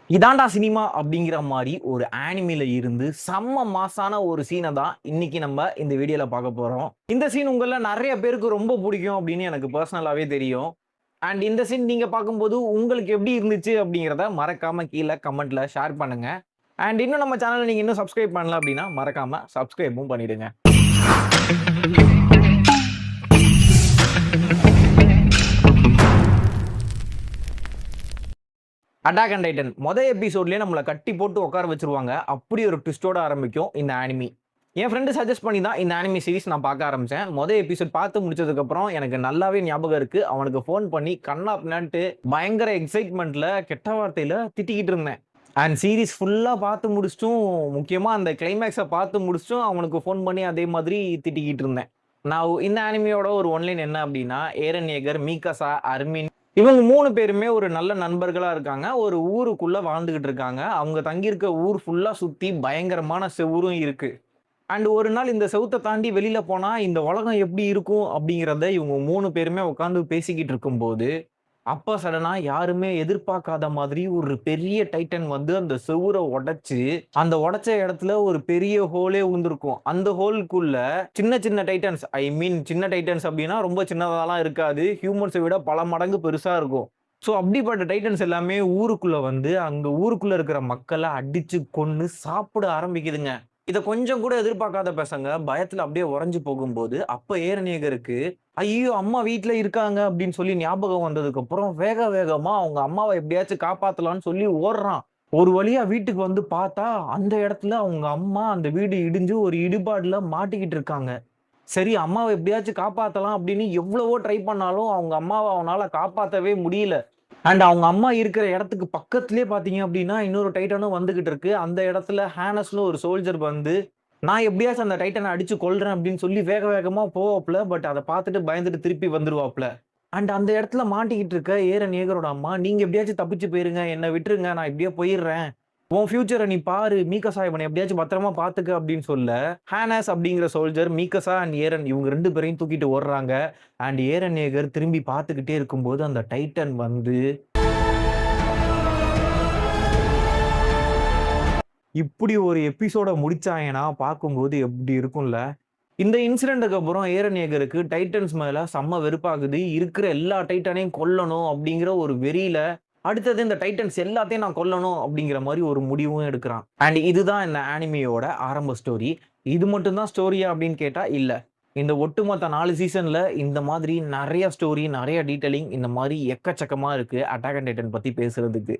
இதாண்டா சினிமா அப்படிங்கிற மாதிரி ஒரு ஆனிமில இருந்து செம்ம மாசான ஒரு சீனை தான் இன்னைக்கு நம்ம இந்த வீடியோல பார்க்க போறோம். இந்த சீன் உங்கள நிறைய பேருக்கு ரொம்ப பிடிக்கும் அப்படின்னு எனக்கு பர்சனலாவே தெரியும். அண்ட் இந்த சீன் நீங்க பார்க்கும்போது உங்களுக்கு எப்படி இருந்துச்சு அப்படிங்கிறத மறக்காம கீழே கமெண்ட்ல ஷேர் பண்ணுங்க. அண்ட் இன்னும் நம்ம சேனலை நீங்க இன்னும் சப்ஸ்கிரைப் பண்ணல அப்படின்னா மறக்காம சப்ஸ்கிரைபும் பண்ணிடுங்க. அட்டாக் அண்ட் டைட்டன் மொதல் எபிசோட்லேயே நம்மளை கட்டி போட்டு உட்கார வச்சிருவாங்க. அப்படி ஒரு ட்விஸ்டோட ஆரம்பிக்கும் இந்த ஆனிமி. என் ஃப்ரெண்டு சஜஸ்ட் பண்ணி தான் இந்த ஆனிமி சீரிஸ் நான் பார்க்க ஆரம்பித்தேன். மொதல் எபிசோட் பார்த்து முடிச்சதுக்கப்புறம் எனக்கு நல்லாவே ஞாபகம் இருக்குது. அவனுக்கு ஃபோன் பண்ணி கண்ணா பின்னான்ட்டு பயங்கர எக்ஸைட்மெண்ட்டில் கெட்ட வார்த்தையில் திட்டிக்கிட்டு இருந்தேன். அண்ட் சீரிஸ் ஃபுல்லாக பார்த்து முடிச்சிட்டும், முக்கியமாக அந்த கிளைமேக்ஸை பார்த்து முடிச்சிட்டும் அவனுக்கு ஃபோன் பண்ணி அதே மாதிரி திட்டிக்கிட்டு இருந்தேன். நான் இந்த ஆனிமியோட ஒரு ஒன்லைன் என்ன அப்படின்னா, ஏரன் ஏகர், மீகாசா, அர்மின் இவங்க 3 பேருமே ஒரு நல்ல நண்பர்களா இருக்காங்க. ஒரு ஊருக்குள்ள வாழ்ந்துகிட்டு இருக்காங்க. அவங்க தங்கியிருக்க ஊர் ஃபுல்லா சுத்தி பயங்கரமான செவுரும் இருக்கு. அண்ட் ஒரு நாள் இந்த செவுத்த தாண்டி வெளியில போனா இந்த உலகம் எப்படி இருக்கும் அப்படிங்கிறத இவங்க 3 பேருமே உட்காந்து பேசிக்கிட்டு இருக்கும்போது, அப்ப சடனா யாருமே எதிர்பார்க்காத மாதிரி ஒரு பெரிய டைட்டன் வந்து அந்த செவுர உடைச்சு, அந்த உடைச்ச இடத்துல ஒரு பெரிய ஹோலே விழுந்திருக்கும். அந்த ஹோலுக்குள்ள சின்ன சின்ன டைட்டன்ஸ், ஐ மீன் சின்ன டைட்டன்ஸ் அப்படின்னா ரொம்ப சின்னதாலாம் இருக்காது. ஹியூமன்ஸை விட பல மடங்கு பெருசா இருக்கும். ஸோ அப்படிப்பட்ட டைட்டன்ஸ் எல்லாமே ஊருக்குள்ள வந்து அங்க ஊருக்குள்ள இருக்கிற மக்களை அடிச்சு கொன்னு சாப்பிட ஆரம்பிக்குதுங்க. இத கொஞ்சம் கூட எதிர்பார்க்காத பசங்க பயத்துல அப்படியே உறைஞ்சு போகும்போது, அப்ப ஏரநேகருக்கு ஐயோ அம்மா வீட்ல இருக்காங்க அப்படின்னு சொல்லி ஞாபகம் வந்ததுக்கு அப்புறம் வேக வேகமா அவங்க அம்மாவை எப்படியாச்சும் காப்பாத்தலாம்னு சொல்லி ஓடுறான். ஒரு வழியா வீட்டுக்கு வந்து பார்த்தா அந்த இடத்துல அவங்க அம்மா அந்த வீடு இடிஞ்சு ஒரு இடிபாடுல மாட்டிக்கிட்டு இருக்காங்க. சரி அம்மாவை எப்படியாச்சும் காப்பாத்தலாம் அப்படின்னு எவ்வளவோ ட்ரை பண்ணாலும் அவங்க அம்மாவை அவனால காப்பாத்தவே முடியல. அண்ட் அவங்க அம்மா இருக்கிற இடத்துக்கு பக்கத்திலே பார்த்தீங்க அப்படின்னா இன்னொரு டைட்டனும் வந்துகிட்டு இருக்கு. அந்த இடத்துல ஹானஸ்னு ஒரு சோல்ஜர் வந்து நான் எப்படியாச்சும் அந்த டைட்டனை அடிச்சு கொல்றேன் அப்படின்னு சொல்லி வேக வேகமா போவாப்ல. பட் அதை பார்த்துட்டு பயந்துட்டு திருப்பி வந்துருவாப்ல. அண்ட் அந்த இடத்துல மாட்டிக்கிட்டு இருக்க ஏரன் ஏகரோட அம்மா, நீங்க எப்படியாச்சும் தப்பிச்சு போயிருங்க, என்னை விட்டுருங்க, நான் இப்படியே போயிடுறேன், உன் ஃபியூச்சரை நீ பாரு, மீகசா இவனை எப்படியாச்சும் பத்திரமா பாத்துக்க அப்படின்னு சொல்ல, ஹானஸ் அப்படிங்கிற சோல்ஜர் மீகசா அண்ட் ஏரன் இவங்க 2 பேரையும் தூக்கிட்டு ஓடுறாங்க. அண்ட் ஏரன் ஏகர் திரும்பி பார்த்துக்கிட்டே இருக்கும்போது அந்த டைட்டன் வந்து இப்படி ஒரு எபிசோட முடிச்சாங்கன்னா பார்க்கும்போது எப்படி இருக்கும்ல. இந்த இன்சிடென்ட்டுக்கு அப்புறம் ஏரன் ஏகருக்கு டைட்டன்ஸ் மேல செம்ம வெறுப்பாகுது. இருக்கிற எல்லா டைட்டனையும் கொல்லணும் அப்படிங்கிற ஒரு வெறியில அடுத்தது இந்த டைட்டன்ஸ் எல்லாத்தையும் நான் கொல்லணும் அப்படிங்கிற மாதிரி ஒரு முடிவும் எடுக்கிறான். அண்ட் இதுதான் இந்த ஆனிமியோட ஆரம்ப ஸ்டோரி. இது மட்டும் தான் ஸ்டோரியா அப்படின்னு கேட்டா இல்ல. இந்த ஒட்டுமொத்த 4 சீசன்ல இந்த மாதிரி நிறைய ஸ்டோரி, நிறைய டீடைலிங் இந்த மாதிரி எக்கச்சக்கமா இருக்கு அட்டாக் அண்ட் டைட்டன் பத்தி பேசுறதுக்கு.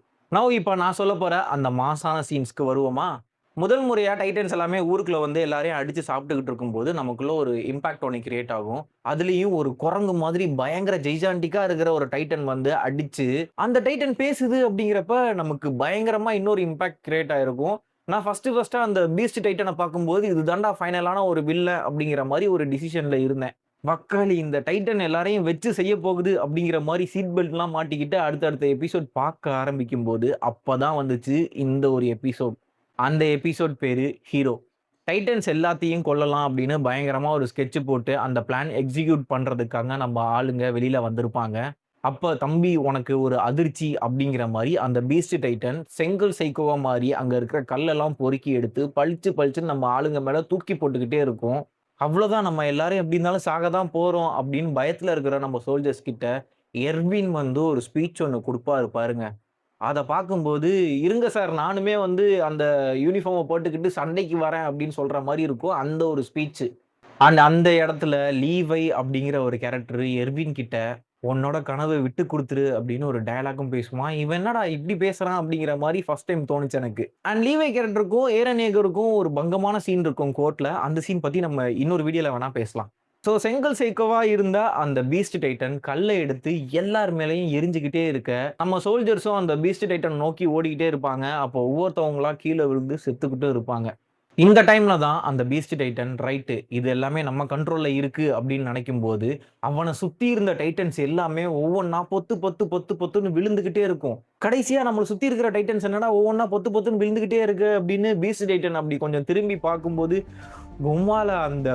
இப்ப நான் சொல்ல போற அந்த மாசான சீன்ஸ்க்கு வருவோமா? முதல் முறையா டைட்டன்ஸ் எல்லாமே ஊருக்குள்ள வந்து எல்லாரையும் அடிச்சு சாப்பிட்டுக்கிட்டு இருக்கும்போது நமக்குள்ள ஒரு இம்பாக்ட் ஒண்ணு கிரியேட் ஆகும். அதுலயும் ஒரு குரங்கு மாதிரி பயங்கர ஜெய்ஜாண்டிக்கா இருக்கிற ஒரு டைட்டன் வந்து அடிச்சு அந்த டைட்டன் பேசுது அப்படிங்கிறப்ப நமக்கு பயங்கரமா இன்னொரு இம்பாக்ட் கிரியேட் ஆயிருக்கும். நான் ஃபர்ஸ்ட் அந்த பீஸ்ட் டைட்டனை பார்க்கும்போது இது தாண்டா ஃபைனலான ஒரு வில்லன் அப்படிங்கிற மாதிரி ஒரு டிசிஷன்ல இருந்தேன். வக்காளி இந்த டைட்டன் எல்லாரையும் வச்சு செய்ய போகுது அப்படிங்கிற மாதிரி சீட் பெல்ட்லாம் மாட்டிக்கிட்டு அடுத்தடுத்த எபிசோட் பார்க்க ஆரம்பிக்கும் போது அப்பதான் வந்துச்சு இந்த ஒரு எபிசோட். அந்த எபிசோட் பேரு ஹீரோ. டைட்டன்ஸ் எல்லாத்தையும் கொல்லலாம் அப்படின்னு பயங்கரமா ஒரு ஸ்கெட்ச் போட்டு அந்த பிளான் எக்ஸிக்யூட் பண்றதுக்காக நம்ம ஆளுங்க வெளியில வந்திருப்பாங்க. அப்ப தம்பி உனக்கு ஒரு அதிர்ச்சி அப்படிங்கிற மாதிரி அந்த பீஸ்ட் டைட்டன் செங்கல் சைக்கோவா மாதிரி அங்க இருக்கிற கல்லெல்லாம் பொறுக்கி எடுத்து பளிச்சு பளிச்சுன்னு நம்ம ஆளுங்க மேல தூக்கி போட்டுக்கிட்டே இருக்கும். அவ்வளோதான், நம்ம எல்லாரும் எப்படி இருந்தாலும் சாக தான் போறோம் அப்படின்னு பயத்துல இருக்கிற நம்ம சோல்ஜர்ஸ் கிட்ட எர்வின் வந்து ஒரு ஸ்பீச் ஒண்ணு குடுப்பாரு பாருங்க. அத பார்க்கும்போது, "இருங்க சார், நானுமே வந்து அந்த யூனிஃபார்ம போட்டுக்கிட்டு சண்டைக்கு வரேன்" அப்படின்னு சொல்ற மாரி இருக்கும் அந்த ஒரு ஸ்பீச். அண்ட் அந்த இடத்துல லீவை அப்படிங்கிற ஒரு கேரக்டர் எர்வின் கிட்ட, "உன்னோட கனவ விட்டு குடுத்துரு" அப்படின்னு ஒரு டயலாக்கும் பேசுவான். இவன் என்னடா இப்படி பேசுறான் அப்படிங்கிற மாரி ஃபர்ஸ்ட் டைம் தோணுச்சு எனக்கு. அண்ட் லீவை கேரக்டருக்கும் ஏரன் ஏகருக்கும் ஒரு பங்கமான சீன் இருக்கும் கோர்ட்ல. அந்த சீன் பத்தி நம்ம இன்னொரு வீடியோல வேணா பேசலாம். ஸோ செங்கல் சைக்கோவா இருந்த அந்த பீஸ்ட் டைட்டன் கல்லை எடுத்து எல்லார் மேலேயும் எரிஞ்சுக்கிட்டே இருக்க, நம்ம சோல்ஜர்ஸும் அந்த பீஸ்ட் டைட்டன் நோக்கி ஓடிக்கிட்டே இருப்பாங்க. அப்போ ஒவ்வொருத்தவங்களா கீழ விழுந்து செத்துக்கிட்டும் இருப்பாங்க. இந்த டைம்ல தான் அந்த பீஸ்ட் டைட்டன் ரைட்டு, இது எல்லாமே நம்ம கண்ட்ரோல்ல இருக்கு அப்படின்னு நினைக்கும்போது, அவன சுத்தி இருந்த டைட்டன்ஸ் எல்லாமே ஒவ்வொன்னா பொத்து பொத்து பொத்து பொத்துன்னு விழுந்துகிட்டே இருக்கும். கடைசியா நம்மள சுத்தி இருக்கிற டைட்டன்ஸ் என்னடா ஒவ்வொன்னா பொத்து பொத்துன்னு விழுந்துகிட்டே இருக்கு அப்படின்னு பீஸ்ட் டைட்டன் அப்படி கொஞ்சம் திரும்பி பார்க்கும்போது, கும்மால அந்த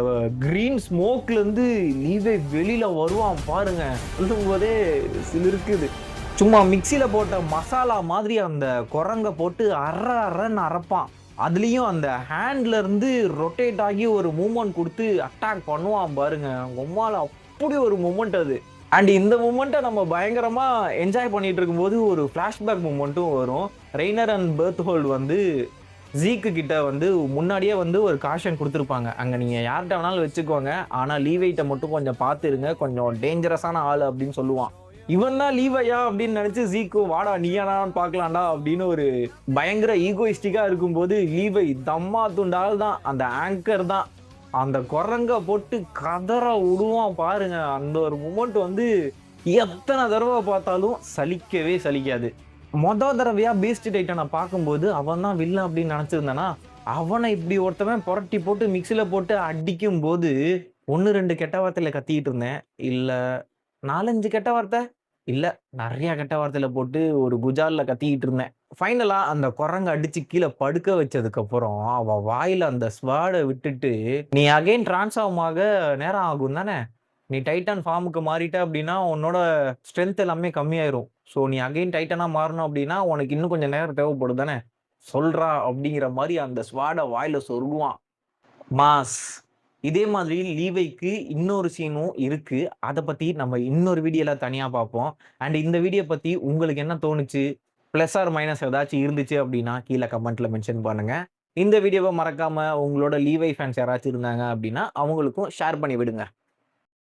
கிரீன் ஸ்மோக்ல இருந்து லீவே வெளியில வருவான் பாருங்க. சொல்லும்போதே சிலிர்க்குது. சும்மா மிக்ஸில போட்ட மசாலா மாதிரி அந்த குரங்க போட்டு அரன்னு அரைப்பான். அதுலயும் அந்த ஹேண்ட்ல இருந்து ரொட்டேட் ஆகி ஒரு மூவ்மெண்ட் குடுத்து அட்டாக் பண்ணுவான் பாருங்க. உம்மால அப்படி ஒரு மூவ்மெண்ட் அது. அண்ட் இந்த மூவ்மெண்ட்ட நம்ம பயங்கரமா என்ஜாய் பண்ணிட்டு இருக்கும்போது ஒரு ஃபிளாஷ்பேக் மூவ்மெண்ட்டும் வரும். ரெய்னர் அண்ட் பெர்த்ஹோல்ட் வந்து ஜீக்கு கிட்ட வந்து முன்னாடியே வந்து ஒரு காஷன் குடுத்திருப்பாங்க. அங்க நீங்க யார்ட்ட வேணாலும் வச்சுக்கோங்க. ஆனா லீவைட்ட மட்டும் கொஞ்சம் பார்த்து இருங்க. கொஞ்சம் டேஞ்சரஸான ஆளு அப்படின்னு சொல்லுவான். இவன் தான் லீவையா அப்படின்னு நினைச்சு ஜீக்கு வாடா நீயானான்னு பார்க்கலாம்டா அப்படின்னு ஒரு பயங்கர ஈகோயிஸ்டிக்கா இருக்கும்போது லீவை தம்மா துண்டால் தான் அந்த ஆங்கர் தான் அந்த குரங்க போட்டு கதற விடுவான் பாருங்க. அந்த ஒரு மூமெண்ட் வந்து எத்தனை தடவை பார்த்தாலும் சலிக்கவே சலிக்காது. தடவையா பீஸ்ட் டைட்டனை பார்க்கும்போது அவன் தான் வில்லன் அப்படின்னு நினைச்சிருந்தானா, அவனை இப்படி ஒருத்தவன் புரட்டி போட்டு மிக்ஸில போட்டு அடிக்கும் போது 1, 2 கெட்ட வார்த்தையில கத்திக்கிட்டு இருந்தேன். இல்ல 4, 5 கெட்ட வார்த்தை? இல்ல நெறைய கெட்ட வார்த்தையில போட்டு ஒரு குஜால்ல கத்திக்கிட்டு இருந்தேன். ஃபைனலா அந்த குரங்க அடிச்சு கீழ படுக்க வச்சதுக்கு அப்புறம், அவ வாயில அந்த ஸ்வாட விட்டுட்டு, "நீ அகைன் டிரான்ஸ்ஃபார்ம் ஆக நேரம் ஆகும் தானே? நீ டைட்டன் ஃபார்முக்கு மாறிட்ட அப்படின்னா, உன்னோட ஸ்ட்ரென்த் எல்லாமே கம்மியாயிரும். ஸோ நீ அகைன் டைட்டனா மாறணும் அப்படின்னா, உனக்கு இன்னும் கொஞ்சம் நேரம் தேவைப்படும் தானே? சொல்றா" அப்படிங்கிற மாரி அந்த ஸ்வாட வாயில சொருகுவான். மாஸ். இதே மாதிரி லீவைக்கு இன்னொரு சீனும் இருக்கு. அத பத்தி நம்ம இன்னொரு வீடியோல தனியா பார்ப்போம். அண்ட் இந்த வீடியோ பத்தி உங்களுக்கு என்ன தோணுச்சு? பிளஸ் ஆர் மைனஸ் ஏதாச்சும் இருந்துச்சு அப்டின்னா, கீழ கமெண்ட்ல மென்ஷன் பண்ணுங்க. இந்த வீடியோவ மறக்காம உங்களோட லீவை ஃபேன்ஸ் யாராச்சும் இருந்தாங்க அப்டின்னா, அவங்களுக்கும் ஷேர் பண்ணி விடுங்க.